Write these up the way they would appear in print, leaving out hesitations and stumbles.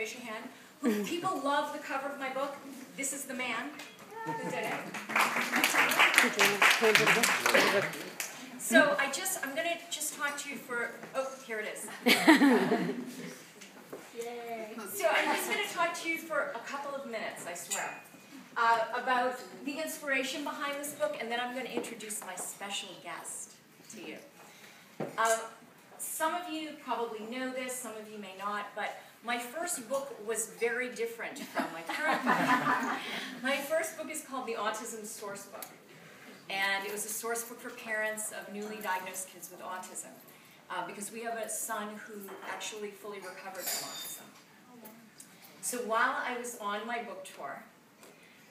raise your hand. People love the cover of my book. This is the man who did it. So I'm going to just talk to you for, oh, here it is. Yay. So I'm just going to talk to you for a couple of minutes, I swear, about the inspiration behind this book, and then I'm going to introduce my special guest to you. Some of you probably know this, some of you may not, but my first book was very different from my current book. My first book is called The Autism Source Book, and it was a source book for parents of newly diagnosed kids with autism, because we have a son who actually fully recovered from autism. So while I was on my book tour,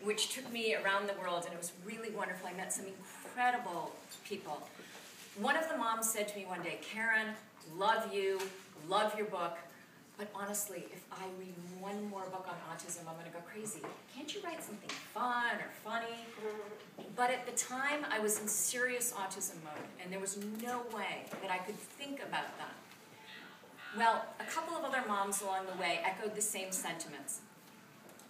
which took me around the world, and it was really wonderful, I met some incredible people. One of the moms said to me one day, "Karen, love you, love your book, but honestly, if I read one more book on autism, I'm going to go crazy. Can't you write something fun or funny?" But at the time, I was in serious autism mode, and there was no way that I could think about that. Well, a couple of other moms along the way echoed the same sentiments.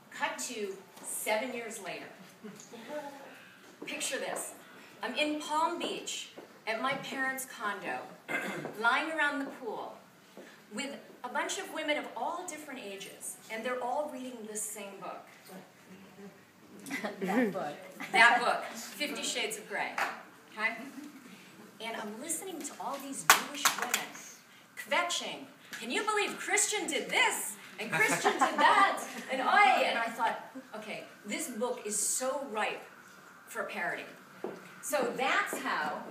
Cut to 7 years later. Picture this. I'm in Palm Beach at my parents' condo, lying around the pool, with a bunch of women of all different ages, and they're all reading the same book. That book. That book, 50 Shades of Grey. Okay? And I'm listening to all these Jewish women kvetching. Can you believe Christian did this? And Christian did that? And I thought, okay, this book is so ripe for parody. So that's how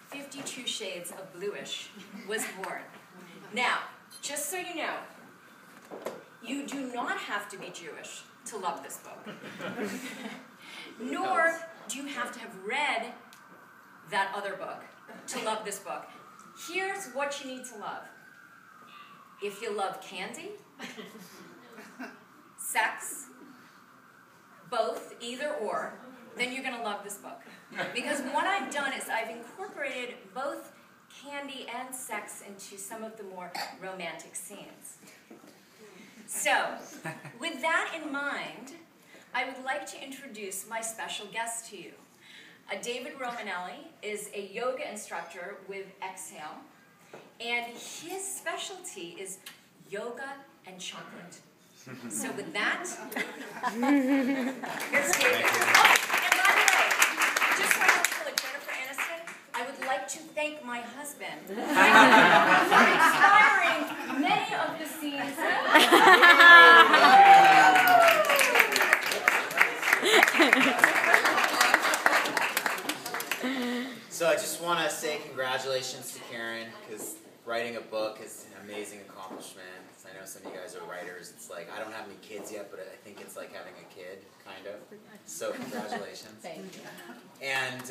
52 Shades of Bluish was born. Now, just so you know, you do not have to be Jewish to love this book. Nor do you have to have read that other book to love this book. Here's what you need to love. If you love candy, sex, both, either or, then you're going to love this book. Because what I've done is I've incorporated both candy and sex into some of the more romantic scenes. So, with that in mind, I would like to introduce my special guest to you. David Romanelli is a yoga instructor with Exhale, and his specialty is yoga and chocolate. So with that, here's David. Oh, and by the way, just so I don't pull a Jennifer Aniston, I would like to thank my husband for inspiring many of the scenes. So I just want to say congratulations to Karen, because writing a book is an amazing accomplishment. I know some of you guys are writers. It's like, I don't have any kids yet, but I think it's like having a kid, kind of. So congratulations. Thank you. And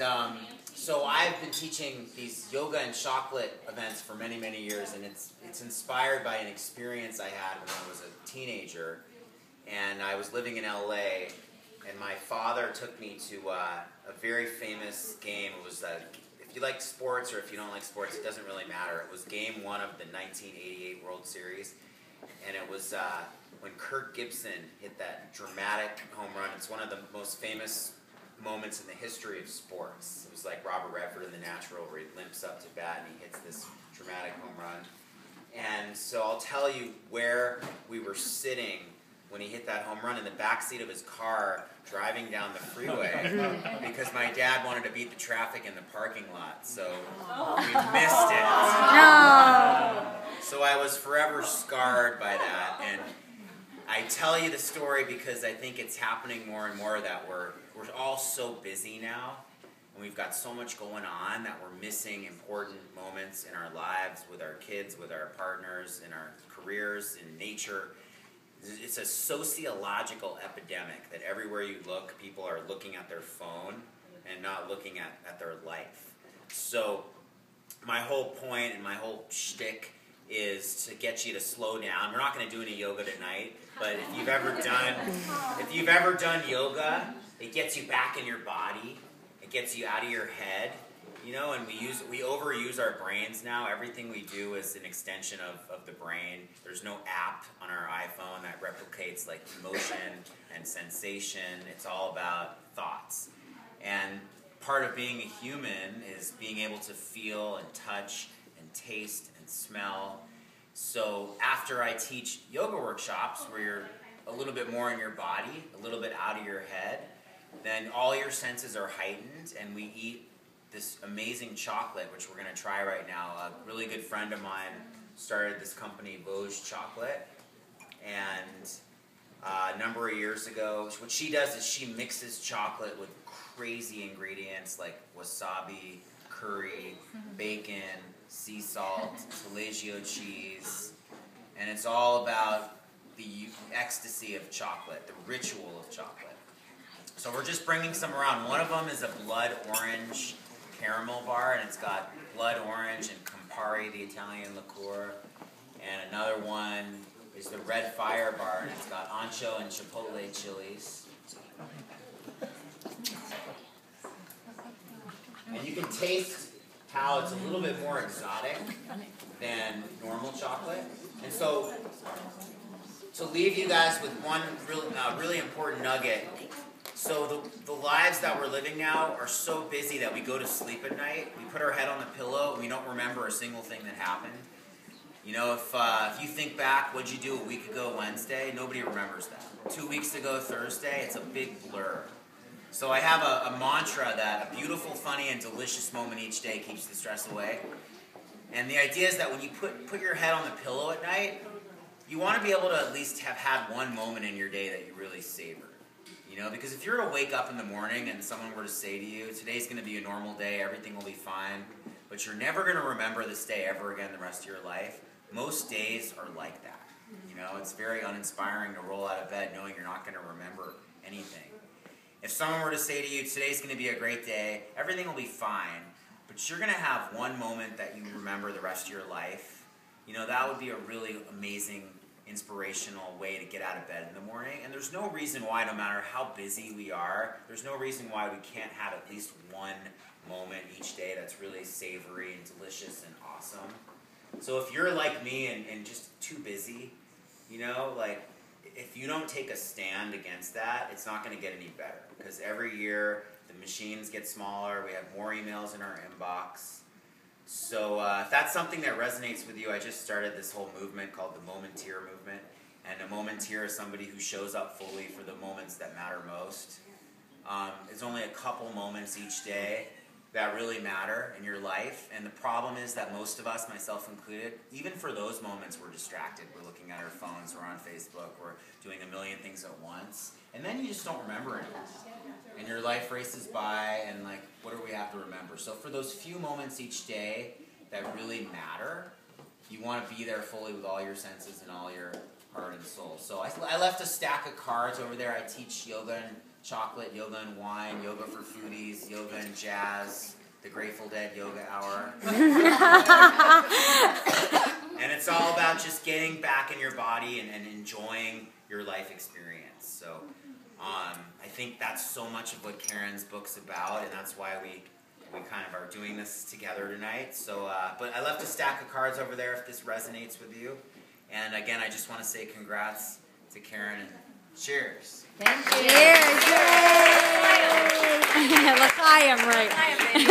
so I've been teaching these yoga and chocolate events for many, many years, and it's inspired by an experience I had when I was a teenager. And I was living in LA, and my father took me to a very famous game. It was if you like sports or if you don't like sports, it doesn't really matter. It was game 1 of the 1988 World Series, and it was when Kirk Gibson hit that dramatic home run. It's one of the most famous moments in the history of sports. It was like Robert Redford in The Natural, where he limps up to bat and he hits this dramatic home run. And so I'll tell you where we were sitting when he hit that home run, in the backseat of his car driving down the freeway, because my dad wanted to beat the traffic in the parking lot, so we missed it. No. So I was forever scarred by that, and I tell you the story because I think it's happening more and more that we're all so busy now, and we've got so much going on that we're missing important moments in our lives with our kids, with our partners, in our careers, in nature. It's a sociological epidemic that everywhere you look, people are looking at their phone and not looking at their life. So my whole point and my whole shtick is to get you to slow down. We're not going to do any yoga tonight, but if you've ever done yoga, it gets you back in your body. It gets you out of your head. You know, and we overuse our brains now. Everything we do is an extension of the brain. There's no app on our iPhone that replicates like emotion and sensation. It's all about thoughts. And part of being a human is being able to feel and touch and taste and smell. So after I teach yoga workshops where you're a little bit more in your body, a little bit out of your head, then all your senses are heightened, and we eat this amazing chocolate, which we're going to try right now. A really good friend of mine started this company, Vosges Chocolate, and a number of years ago, what she does is she mixes chocolate with crazy ingredients like wasabi, curry, bacon, sea salt, Taleggio cheese, and it's all about the ecstasy of chocolate, the ritual of chocolate. So we're just bringing some around. One of them is a blood orange caramel bar, and it's got blood orange and Campari, the Italian liqueur. And another one is the red fire bar, and it's got ancho and chipotle chilies. And you can taste how it's a little bit more exotic than normal chocolate. And so, to leave you guys with one really important nugget. So the lives that we're living now are so busy that we go to sleep at night, we put our head on the pillow, and we don't remember a single thing that happened. You know, if you think back, what'd you do a week ago Wednesday? Nobody remembers that. 2 weeks ago Thursday, it's a big blur. So I have a mantra that a beautiful, funny, and delicious moment each day keeps the stress away. And the idea is that when you put your head on the pillow at night, you want to be able to at least have had one moment in your day that you really savor. You know, because if you're to wake up in the morning and someone were to say to you, today's going to be a normal day, everything will be fine, but you're never going to remember this day ever again the rest of your life, most days are like that. You know, it's very uninspiring to roll out of bed knowing you're not going to remember anything. If someone were to say to you, today's going to be a great day, everything will be fine, but you're going to have one moment that you remember the rest of your life, you know, that would be a really amazing inspirational way to get out of bed in the morning. And there's no reason why, no matter how busy we are, there's no reason why we can't have at least one moment each day that's really savory and delicious and awesome. So if you're like me and just too busy, you know, like if you don't take a stand against that, it's not going to get any better. Because every year the machines get smaller, we have more emails in our inbox. So if that's something that resonates with you, I just started this whole movement called the Momenteer movement. And a Momenteer is somebody who shows up fully for the moments that matter most. It's only a couple moments each day that really matter in your life. And the problem is that most of us, myself included, even for those moments, we're distracted. We're looking at our phones, we're on Facebook, we're doing a million things at once. And then you just don't remember anything. And your life races by, and like, what do we have to remember? So for those few moments each day that really matter, you want to be there fully with all your senses and all your heart and soul. So I left a stack of cards over there. I teach yoga and chocolate, yoga and wine, yoga for foodies, yoga and jazz, the Grateful Dead yoga hour. And it's all about just getting back in your body and enjoying your life experience. So I think that's so much of what Karen's book's about, and that's why we kind of are doing this together tonight. So, but I left a stack of cards over there if this resonates with you. And again, I just want to say congrats to Karen and cheers. Thank you. Cheers. Yay. L'chaim, right. L'chaim, baby.